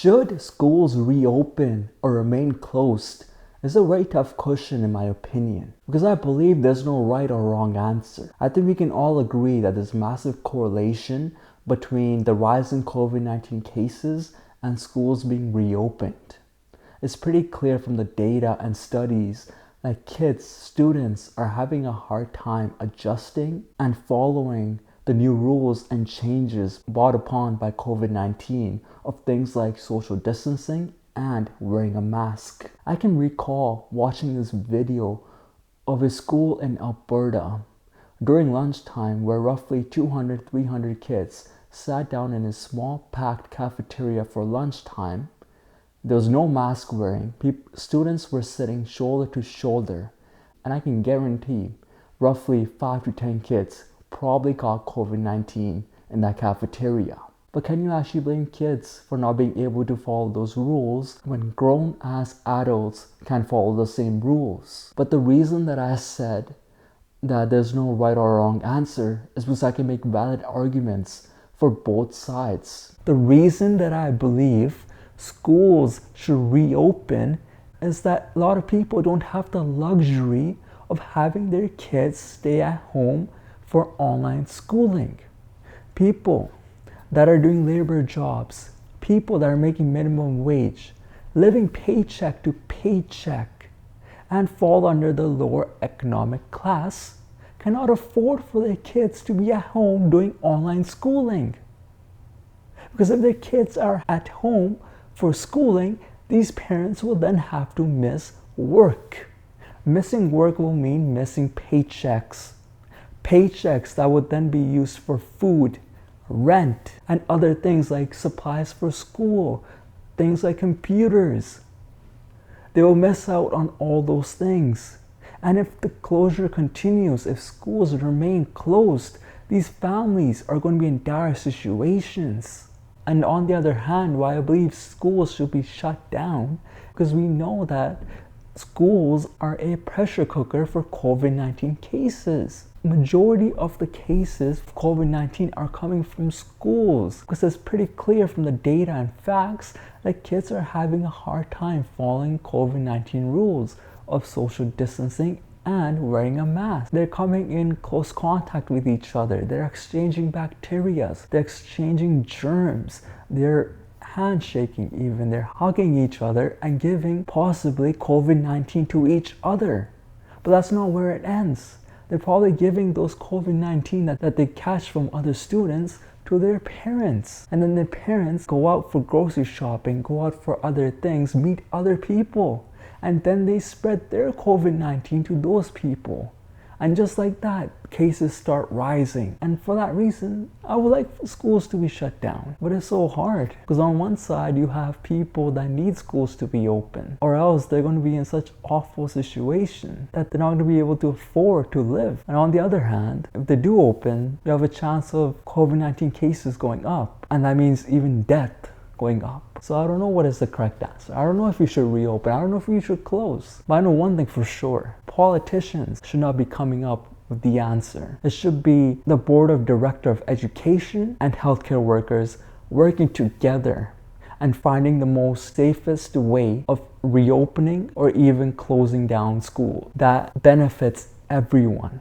Should schools reopen or remain closed is a very tough question in my opinion, because I believe there's no right or wrong answer. I think we can all agree that there's massive correlation between the rise in COVID-19 cases and schools being reopened. It's pretty clear from the data and studies that students are having a hard time adjusting and following the new rules and changes brought upon by COVID-19 of things like social distancing and wearing a mask. I can recall watching this video of a school in Alberta during lunchtime where roughly 200-300 kids sat down in a small packed cafeteria for lunchtime. There was no mask wearing. Students were sitting shoulder to shoulder, and I can guarantee roughly 5 to 10 kids probably caught COVID-19 in that cafeteria. But can you actually blame kids for not being able to follow those rules when grown-ass adults can't follow the same rules? But the reason that I said that there's no right or wrong answer is because I can make valid arguments for both sides. The reason that I believe schools should reopen is that a lot of people don't have the luxury of having their kids stay at home for online schooling. People that are doing labor jobs, people that are making minimum wage, living paycheck to paycheck, and fall under the lower economic class cannot afford for their kids to be at home doing online schooling. Because if their kids are at home for schooling, these parents will then have to miss work. Missing work will mean missing paychecks. Paychecks that would then be used for food, rent, and other things like supplies for school, things like computers. They will miss out on all those things. And if the closure continues, if schools remain closed, these families are going to be in dire situations. And on the other hand, why I believe schools should be shut down, because we know that schools are a pressure cooker for COVID-19 cases. Majority of the cases of COVID-19 are coming from schools, because it's pretty clear from the data and facts that kids are having a hard time following COVID-19 rules of social distancing and wearing a mask. They're coming in close contact with each other. They're exchanging bacteria. They're exchanging germs. They're handshaking even. They're hugging each other and giving possibly COVID-19 to each other. But that's not where it ends. They're probably giving those COVID-19 that they catch from other students to their parents. And then their parents go out for grocery shopping, go out for other things, meet other people. And then they spread their COVID-19 to those people. And just like that, cases start rising. And for that reason, I would like for schools to be shut down. But it's so hard, because on one side, you have people that need schools to be open, or else they're going to be in such awful situation that they're not going to be able to afford to live. And on the other hand, if they do open, you have a chance of COVID-19 cases going up. And that means even death going up. So I don't know what is the correct answer. I don't know if we should reopen. I don't know if we should close. But I know one thing for sure. Politicians should not be coming up with the answer. It should be the Board of Directors of Education and healthcare workers working together and finding the most safest way of reopening or even closing down school that benefits everyone.